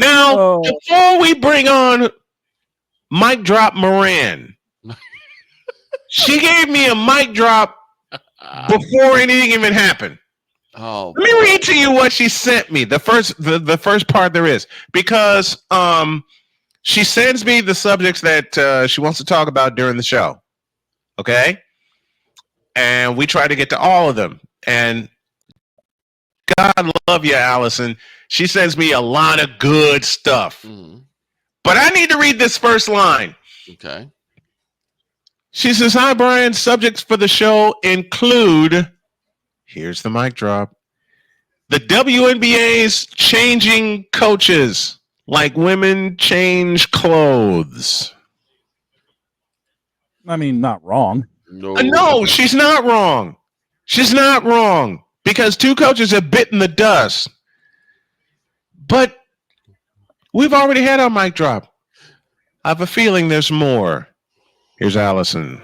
Now, before we bring on Mike Drop Moran, she gave me a mic drop before anything even happened. Oh, let me read to you what she sent me. The first part there is, because she sends me the subjects that she wants to talk about during the show. Okay, and we try to get to all of them. And God love you, Allison. She sends me a lot of good stuff. But I need to read this first line. Okay. She says, "Hi, Brian. Subjects for the show include," here's the mic drop, "the WNBA's changing coaches like women change clothes." I mean, not wrong. No, she's not wrong. She's not wrong, because two coaches have bitten the dust. But we've already had our mic drop. I have a feeling there's more. Here's Allison.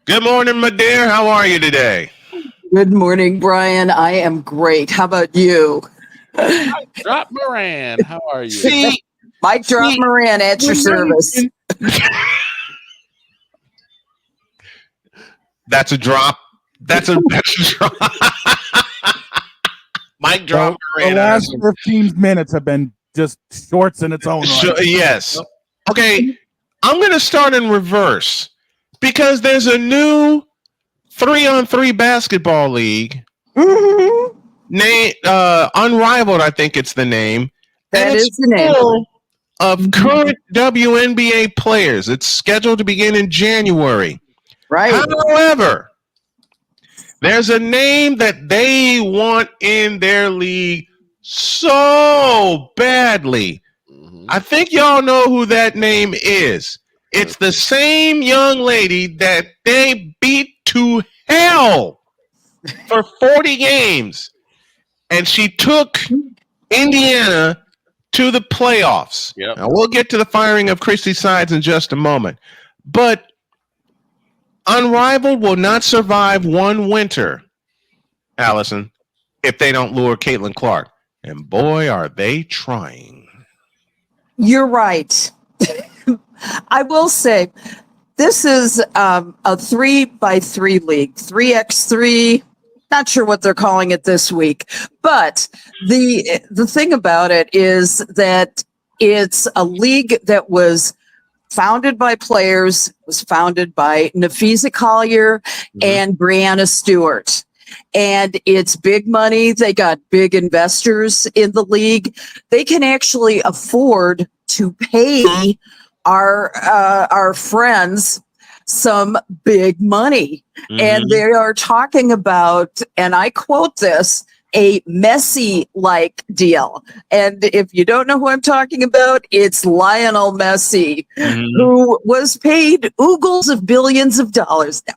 Good morning, my dear. How are you today? Good morning, Brian. I am great. How about you? Drop Moran. How are you? See, Mike Drop Moran at your service. That's a drop. That's a drop. Mike Drop Moran. The last 15 minutes have been just shorts in its own right. Yes. Okay, I'm going to start in reverse, because there's a new 3-on-3 basketball league. Name Unrivaled, I think it's the name. That is the name. Of current WNBA players. It's scheduled to begin in January. Right. However, there's a name that they want in their league so badly. I think y'all know who that name is. It's the same young lady that they beat to hell for 40 games. And she took Indiana to the playoffs. Yep. Now, we'll get to the firing of Christy Sides in just a moment. But Unrivaled will not survive one winter, Allison, if they don't lure Caitlin Clark. And boy, are they trying. You're right. I will say, this is a 3x3 league, 3x3. Not sure what they're calling it this week, but the thing about it is that it's a league that was founded by players, was founded by Nafisa Collier and Brianna Stewart. And it's big money. They got big investors in the league. They can actually afford to pay our friends some big money. And they are talking about, and I quote this, a Messi-like deal. And if you don't know who I'm talking about, it's Lionel Messi, who was paid oogles of billions of dollars. No,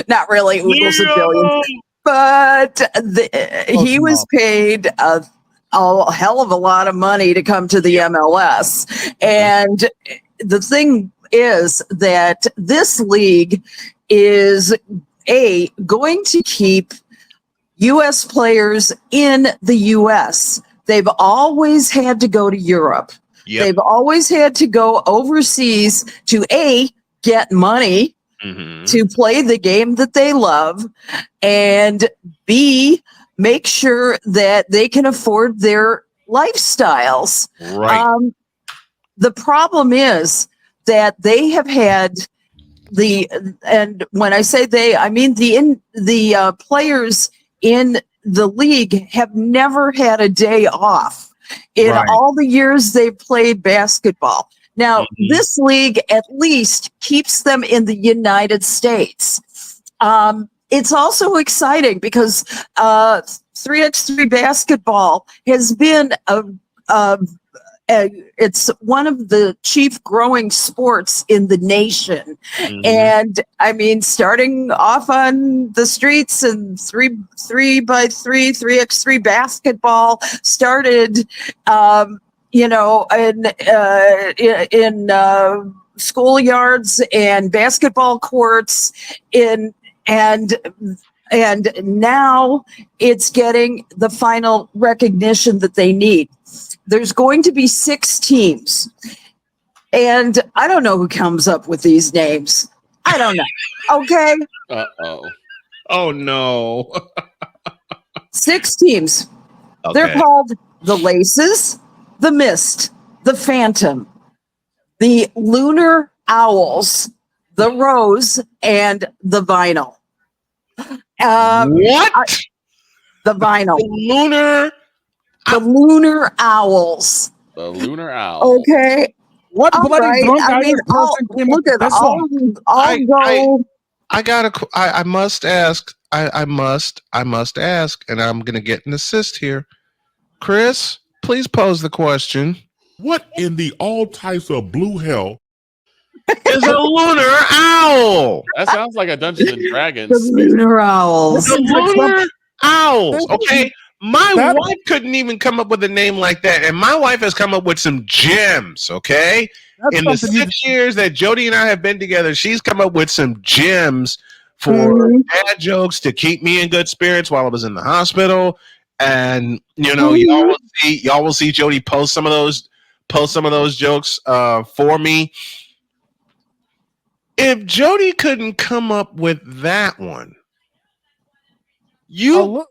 not really oogles of billions, but he was paid a hell of a lot of money to come to the MLS. And the thing is that this league is going to keep U.S. players in the U.S. They've always had to go to Europe. Yep. They've always had to go overseas to get money to play the game that they love, and B, make sure that they can afford their lifestyles. Right. The problem is that they have had and when I say they, I mean the players in the league have never had a day off in all the years they've played basketball. Now, this league at least keeps them in the United States. It's also exciting because 3x3 basketball has been it's one of the chief growing sports in the nation. And I mean, starting off on the streets and 3x3 basketball started, in schoolyards and basketball courts in and now it's getting the final recognition that they need. There's going to be 6 teams, and I don't know who comes up with these names. I don't know. Okay, Oh no. 6 teams. Okay. They're called the Laces, the Mist, the Phantom, the Lunar Owls, the Rose, and the Vinyl. What? The Vinyl. The Lunar Owls. The Lunar Owl. Okay. What All bloody right. drunk I mean, Irish person came up look with at this all. one? I must ask. I must ask, and I'm gonna get an assist here. Chris, please pose the question. What in the all types of blue hell Is a lunar owl? That sounds like a Dungeons and The Dragons. Lunar Owls. The lunar owls. Okay. My wife couldn't even come up with a name like that, and my wife has come up with some gems. Okay, in the 6 years that Jody and I have been together, she's come up with some gems for bad jokes to keep me in good spirits while I was in the hospital. And y'all will see Jody post some of those jokes for me. If Jody couldn't come up with that one, you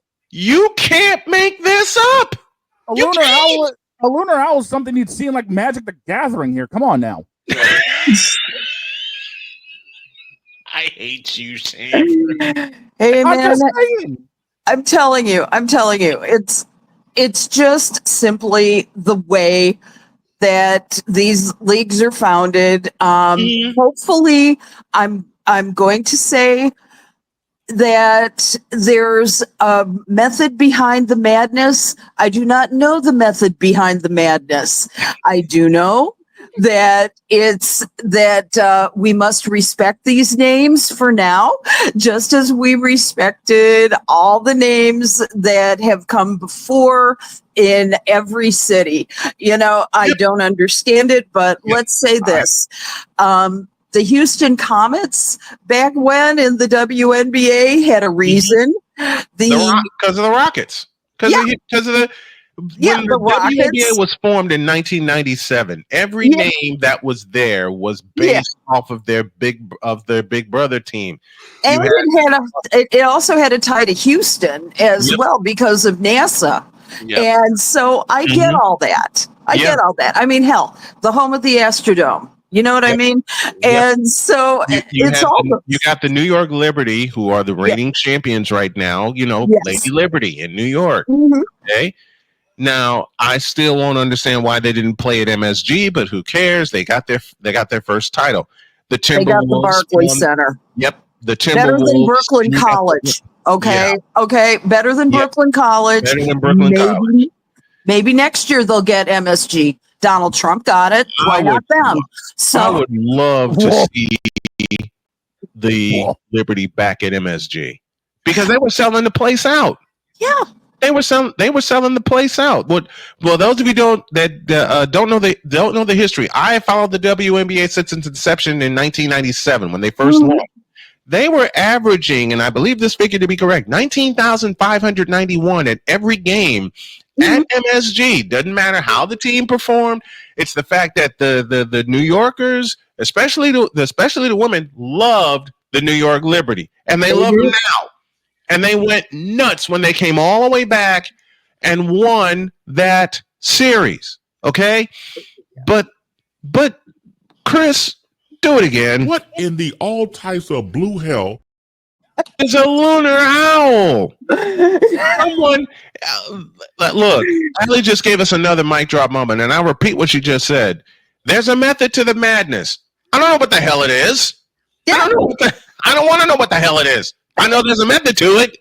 can't make this up. A lunar owl is something you'd see in like Magic the Gathering here. Come on now. I hate you, Sam. Hey man, I'm telling you, it's just simply the way that these leagues are founded. Hopefully, I'm going to say that there's a method behind the madness. I do not know the method behind the madness. I do know that we must respect these names for now, just as we respected all the names that have come before in every city. I don't understand it, but let's say this. The Houston Comets back when in the WNBA had a reason. Because of the Rockets. Because of the WNBA was formed in 1997. Every name that was there was based off of their big brother team. And it also had a tie to Houston as well because of NASA. Yep. And so I get all that. I get all that. I mean, hell, the home of the Astrodome. You know what I mean? And so you got the New York Liberty, who are the reigning champions right now, Lady Liberty in New York. Okay. Now, I still won't understand why they didn't play at MSG, but who cares? They got their first title. The Timberwolves. They got the Barclays Center. Yep. The Timberwolves. Better than Brooklyn College. Okay. Yeah. Okay. Better than Brooklyn College. Better than Brooklyn College. Maybe next year they'll get MSG. Donald Trump got it. Why not them? So I would love to see the Liberty back at MSG because they were selling the place out. Yeah. They were selling the place out. Well, those of you don't know the history. I followed the WNBA since its inception in 1997 when they first launched. They were averaging, and I believe this figure to be correct, 19,591 at every game at MSG. Doesn't matter how the team performed. It's the fact that the New Yorkers, especially the women, loved the New York Liberty, and they love them now. And they went nuts when they came all the way back and won that series. Okay, but Chris, do it again. What in the all types of blue hell is a lunar owl? Someone, look, Ellie just gave us another mic drop moment, and I'll repeat what she just said. There's a method to the madness. I don't know what the hell it is. Yeah. I don't want to know what the hell it is. I know there's a method to it.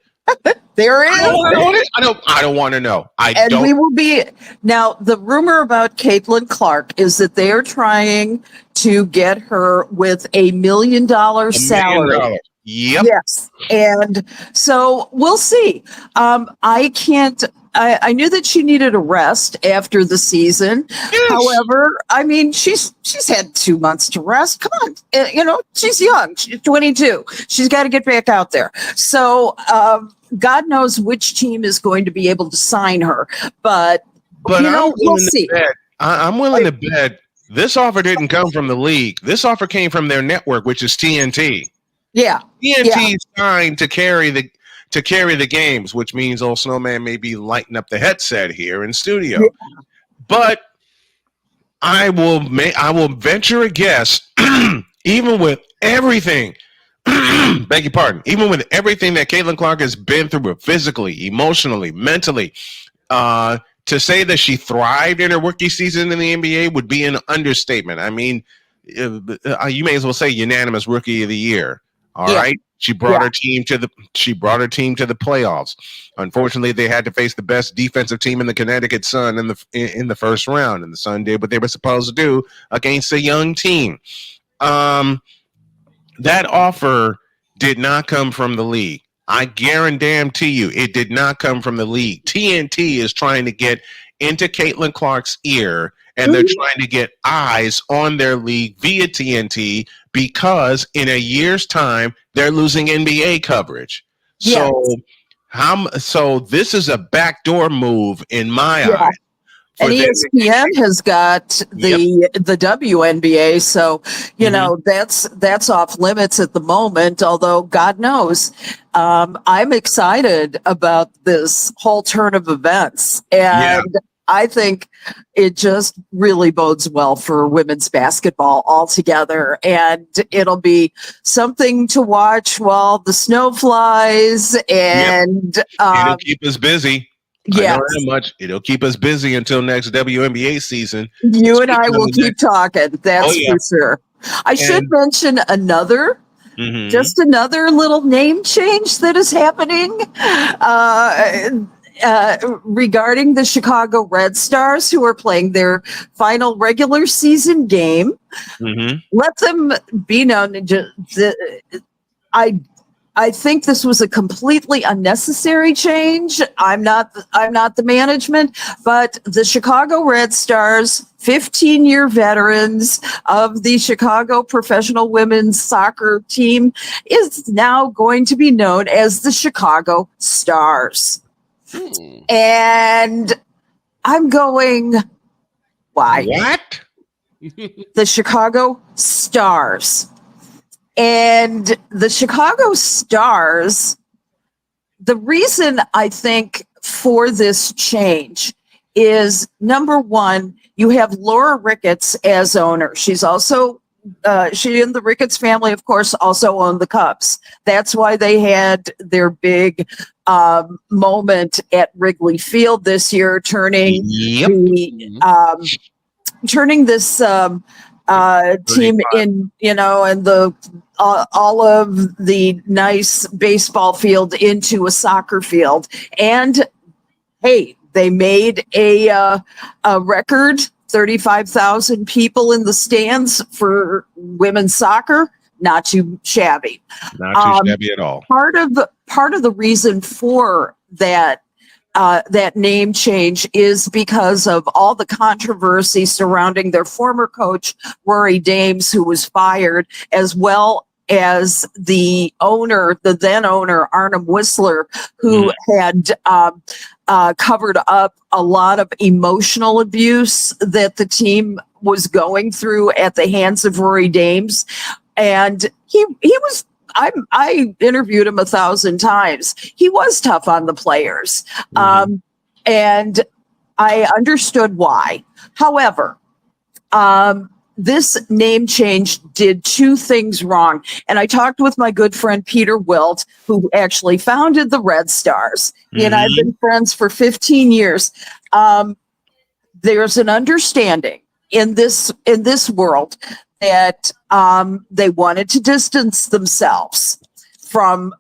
There is. I don't want to know. We will be now. The rumor about Caitlin Clark is that they are trying to get her with $1 million salary. Yep. Yes. And so we'll see. I knew that she needed a rest after the season. Yes. However, I mean, she's had 2 months to rest. Come on. She's young. She's 22. She's got to get back out there. So, God knows which team is going to be able to sign her, but we'll see. I'm willing to bet this offer didn't come from the league. This offer came from their network, which is TNT. Yeah. TNT signed to carry the games, which means old Snowman may be lighting up the headset here in studio. Yeah. But I will venture a guess, even with everything, beg your pardon, even with everything that Caitlin Clark has been through physically, emotionally, mentally, to say that she thrived in her rookie season in the NBA would be an understatement. I mean, you may as well say unanimous rookie of the year. All right. She brought her team to the playoffs. Unfortunately, they had to face the best defensive team in the Connecticut Sun in the first round, and the Sun did what they were supposed to do against a young team. That offer did not come from the league. I guarantee you it did not come from the league. TNT is trying to get into Caitlin Clark's ear, and they're trying to get eyes on their league via TNT because in a year's time, they're losing NBA coverage. Yes. So this is a backdoor move in my eyes. And ESPN has got the WNBA, so that's off limits at the moment. Although God knows, I'm excited about this whole turn of events, and I think it just really bodes well for women's basketball altogether, and it'll be something to watch while the snow flies, and it'll keep us busy. Yeah, much. It'll keep us busy until next WNBA season. You and I will keep talking. That's for sure. I should mention another little name change that is happening regarding the Chicago Red Stars, who are playing their final regular season game. Let them be known. I think this was a completely unnecessary change. I'm not the management, but the Chicago Red Stars, 15-year veterans of the Chicago professional women's soccer team, is now going to be known as the Chicago Stars. And I'm going, why? What? The Chicago Stars. And the Chicago Stars, the reason I think for this change is, number one, you have Laura Ricketts as owner. She's also, she and the Ricketts family, of course, also own the Cubs. That's why they had their big moment at Wrigley Field this year, turning this team in, and the all of the nice baseball field into a soccer field. And hey, they made a record 35,000 people in the stands for women's soccer. Not too shabby. Not too shabby at all. Part of the reason for that name change is because of all the controversy surrounding their former coach, Rory Dames, who was fired, as well as the then owner, Arnim Whistler, who had covered up a lot of emotional abuse that the team was going through at the hands of Rory Dames. And he was, I interviewed him 1,000 times. He was tough on the players. And I understood why. However, this name change did two things wrong. And I talked with my good friend Peter Wilt, who actually founded the Red Stars. He and I have been friends for 15 years. There's an understanding in this world that they wanted to distance themselves from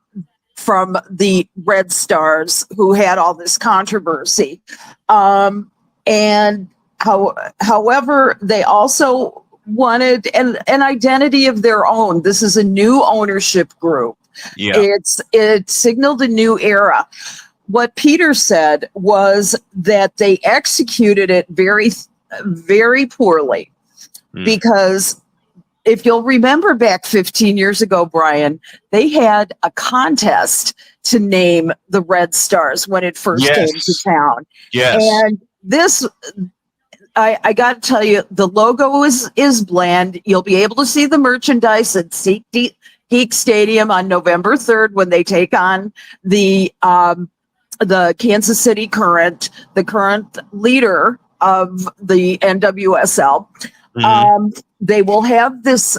the Red Stars, who had all this controversy. However, they also wanted an identity of their own. This is a new ownership group. Yeah. It signaled a new era. What Peter said was that they executed it very, very poorly because if you'll remember back 15 years ago, Brian, they had a contest to name the Red Stars when it first came to town. Yes. And this, I got to tell you, the logo is bland. You'll be able to see the merchandise at Geek Stadium on November 3rd when they take on the Kansas City Current, the current leader of the NWSL. They will have this.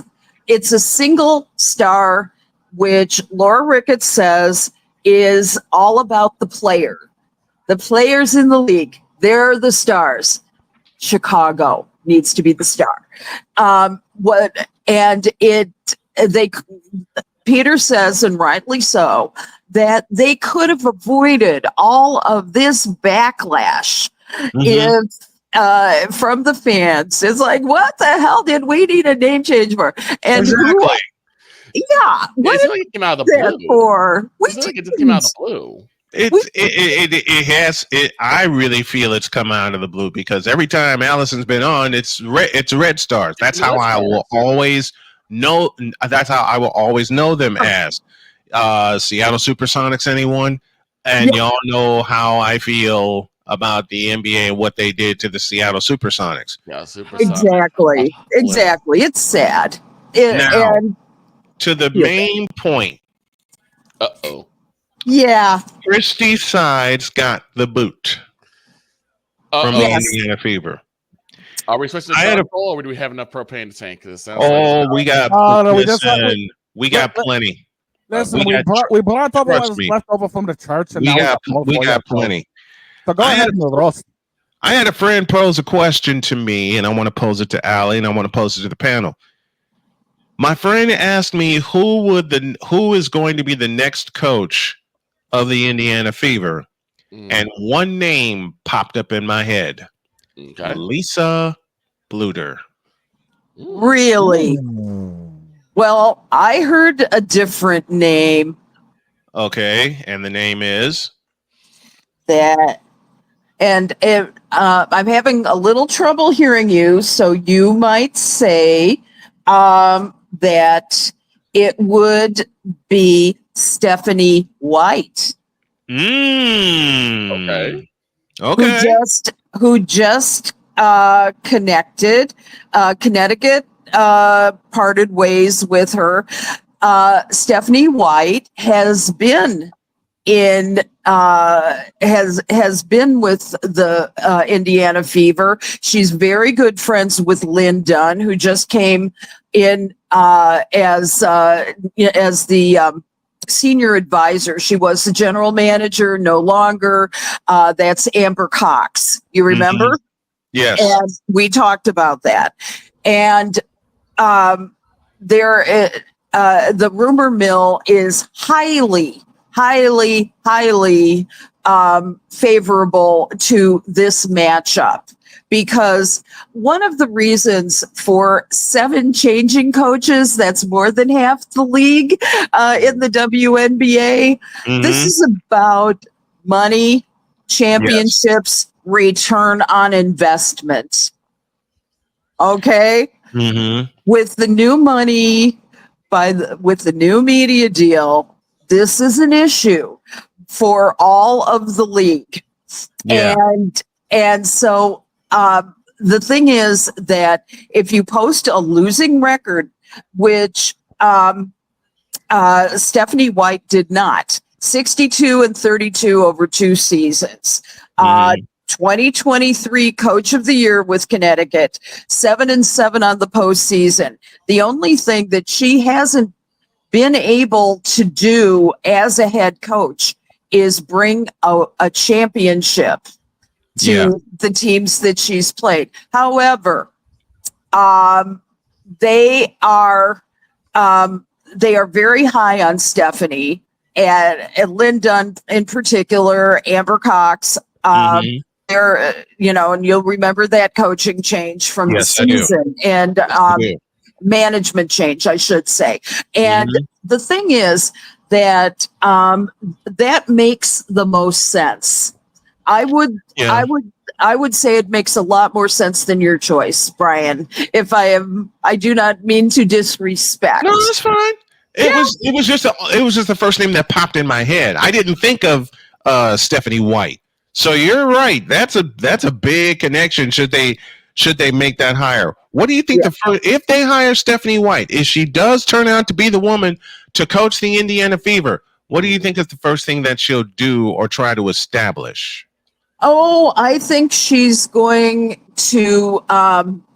It's a single star, which Laura Ricketts says is all about the players in the league. They're the stars. Chicago needs to be the star. Peter says, and rightly so, that they could have avoided all of this backlash if from the fans. It's like, what the hell did we need a name change for? And exactly. What it's like it came out of the blue. For? It's like it just came out of the blue. It has. I really feel it's come out of the blue because every time Allison's been on, it's Red Stars. That's how I will always know. That's how I will always know them as Seattle Supersonics. Anyone, and y'all know how I feel about the NBA and what they did to the Seattle Supersonics. Yeah, Supersonics. Exactly. It's sad. And to the main point. Yeah. Christy Sides got the boot from the Indiana Fever. Are we switching to charcoal or do we have enough propane to tank this? We got we got plenty. Listen, we brought up what was left over from the church, and we got plenty. So go ahead, Ross. I had a friend pose a question to me, and I want to pose it to Allie, and I want to pose it to the panel. My friend asked me who is going to be the next coach of the Indiana Fever, and one name popped up in my head. Lisa Bluter. Really? Well, I heard a different name. Okay, and the name is that. And I'm having a little trouble hearing you, so you might say that it would be Stephanie White. Okay. Who just Connecticut parted ways with her. Stephanie White has been has been with the Indiana Fever. She's very good friends with Lynn Dunn, who just came in as the senior advisor. She was the general manager, no longer. That's Amber Cox. You remember? Yes. And we talked about that. And the rumor mill is highly favorable to this matchup, because one of the reasons for 7 changing coaches, that's more than half the league in the WNBA. This is about money, championships, return on investment. Okay? With the new money, with the new media deal, this is an issue for all of the league. And so the thing is that if you post a losing record, which Stephanie White did not, 62-32 over 2 seasons, 2023 Coach of the Year with Connecticut, 7-7 on the postseason. The only thing that she hasn't been able to do as a head coach is bring a championship to the teams that she's played. However, they are very high on Stephanie and Lynn Dunn in particular, Amber Cox. They're, and you'll remember that coaching change from the season and management change, I should say. And the thing is that that makes the most sense. I would say it makes a lot more sense than your choice, Brian. I do not mean to disrespect. No, that's fine. It was just the first name that popped in my head. I didn't think of Stephanie White. So you're right. That's a big connection. Should they make that hire? What do you think if they hire Stephanie White, if she does turn out to be the woman to coach the Indiana Fever, what do you think is the first thing that she'll do or try to establish? Oh, I think she's going to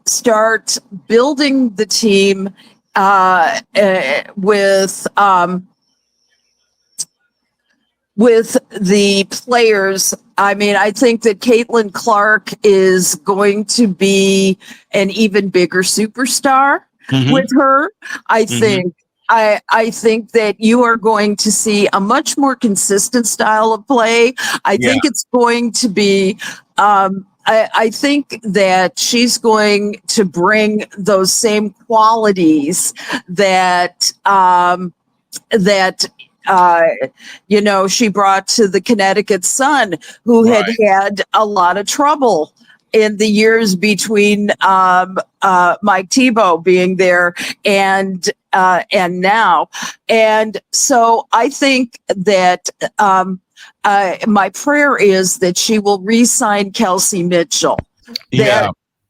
start building the team with the players. I mean, I think that Caitlin Clark is going to be an even bigger superstar with her. I think that you are going to see a much more consistent style of play. I think it's going to be, I think that she's going to bring those same qualities that, she brought to the Connecticut Sun, who had a lot of trouble in the years between Mike Tebow being there and now. And so I think that my prayer is that she will re-sign Kelsey Mitchell.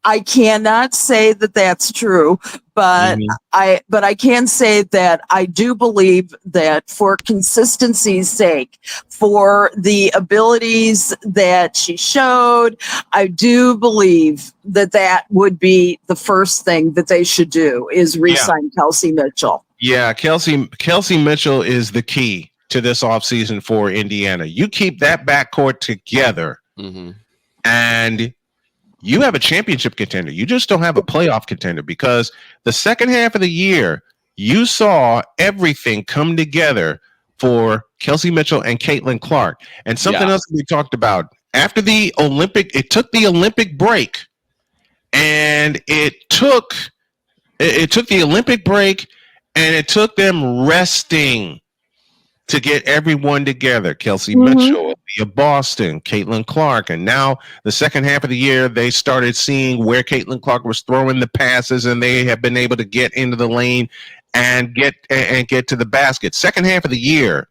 I cannot say that that's true, but I can say that I do believe that for consistency's sake, for the abilities that she showed, I do believe that would be the first thing that they should do is re-sign Kelsey Mitchell. Yeah, Kelsey Mitchell is the key to this offseason for Indiana. You keep that backcourt together, and you have a championship contender. You just don't have a playoff contender, because the second half of the year, you saw everything come together for Kelsey Mitchell and Caitlin Clark. And something else we talked about after the Olympic, it took the Olympic break, and it took the Olympic break, and it took them resting to get everyone together. Kelsey Mitchell, via Boston, Caitlin Clark, and now the second half of the year, they started seeing where Caitlin Clark was throwing the passes, and they have been able to get into the lane and get to the basket. Second half of the year,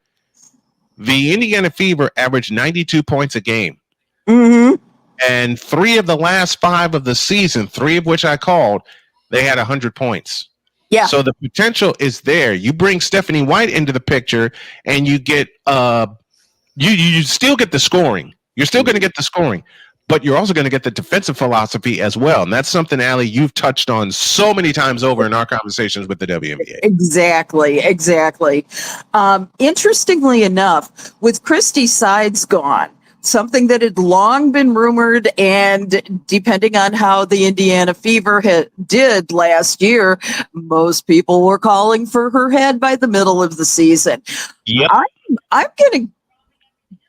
the Indiana Fever averaged 92 points a game. And 3 of the last 5 of the season, 3 of which I called, they had 100 points. Yeah. So the potential is there. You bring Stephanie White into the picture, and you get you still get the scoring. You're still going to get the scoring, but you're also going to get the defensive philosophy as well. And that's something, Allie, you've touched on so many times over in our conversations with the WNBA. Exactly. Interestingly enough, with Christy Sides gone, something that had long been rumored, and depending on how the Indiana Fever did last year, most people were calling for her head by the middle of the season. Yep. I'm going to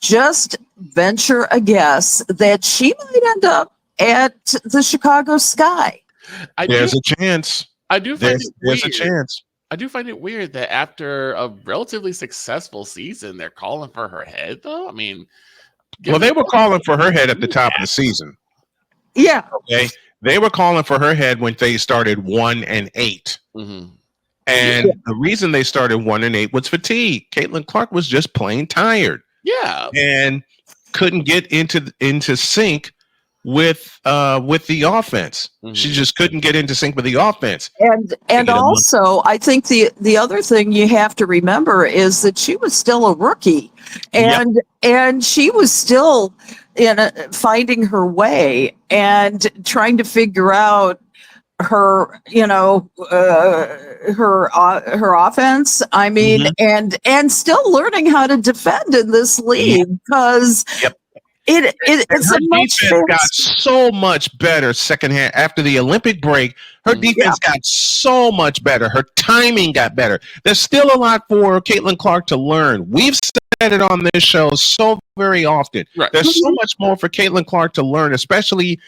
just venture a guess that she might end up at the Chicago Sky. There's a chance. I do find there's a chance. I do find it weird that after a relatively successful season, they're calling for her head, though. I mean, well, they were calling for her head at the top of the season. Yeah. Okay. They were calling for her head when they started 1-8. And the reason they started 1-8 was fatigue. Caitlin Clark was just plain tired. Yeah. And couldn't get into sync with the offense. She just couldn't get into sync with the offense. And also, I think the other thing you have to remember is that she was still a rookie, and she was still finding her way and trying to figure out her her offense. I mean, and still learning how to defend in this league, because it's a much defense got so much better second half after the Olympic break. Her defense got so much better. Her timing got better. There's still a lot for Caitlin Clark to learn. We've said it on this show so very often. Right. There's so much more for Caitlin Clark to learn, especially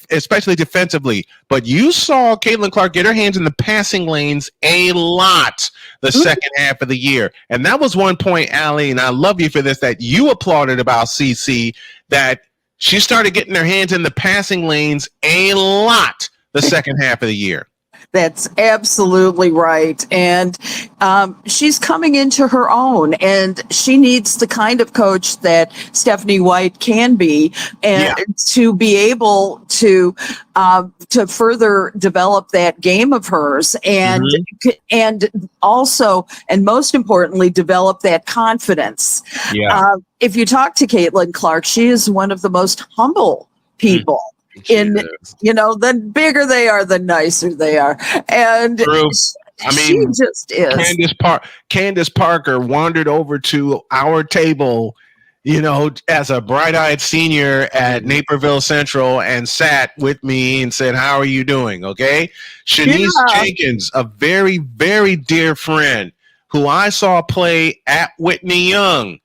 especially defensively. But you saw Caitlin Clark get her hands in the passing lanes a lot the second half of the year. And that was one point, Allie, and I love you for this, that you applauded about CC, that she started getting her hands in the passing lanes a lot the second half of the year. That's absolutely right. And she's coming into her own, and she needs the kind of coach that Stephanie White can be, and to be able to further develop that game of hers, and and also, and most importantly, develop that confidence. If you talk to Caitlin Clark, she is one of the most humble people. The bigger they are, the nicer they are. And True. I mean, she just is. Candace Parker wandered over to our table, as a bright-eyed senior at Naperville Central, and sat with me and said, "How are you doing?" Okay. Shanice Jenkins, a very, very dear friend who I saw play at Whitney Young.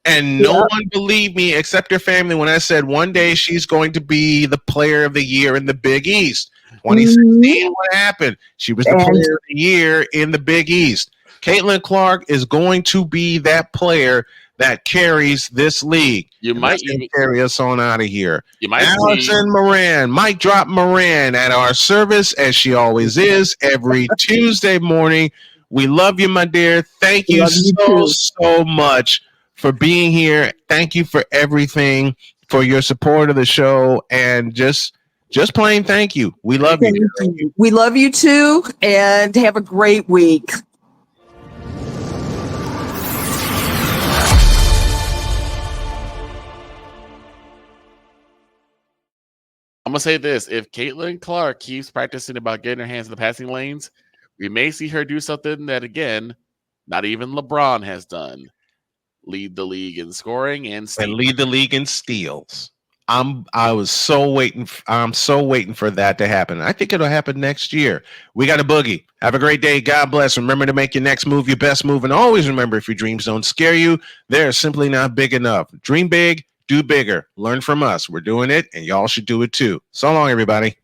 And no one believed me except her family when I said one day she's going to be the player of the year in the Big East. 2016, what happened? She was the player of the year in the Big East. Caitlin Clark is going to be that player that carries this league. You might even carry us on out of here. You might Allison Moran, Mike Drop Moran at our service, as she always is, every Tuesday morning. We love you, my dear. Thank you so much for being here. Thank you for everything, for your support of the show, and just plain thank you. We love you. We love you too, and have a great week. I'm gonna say this: if Caitlin Clark keeps practicing about getting her hands in the passing lanes, we may see her do something that, again, not even LeBron has done. Lead the league in scoring and lead the league in steals. I'm so waiting for that to happen. I think it'll happen next year. We got a boogie. Have a great day. God bless. Remember to make your next move your best move, and always remember, if your dreams don't scare you, they're simply not big enough. Dream big, do bigger. Learn from us. We're doing it, and y'all should do it too. So long, everybody.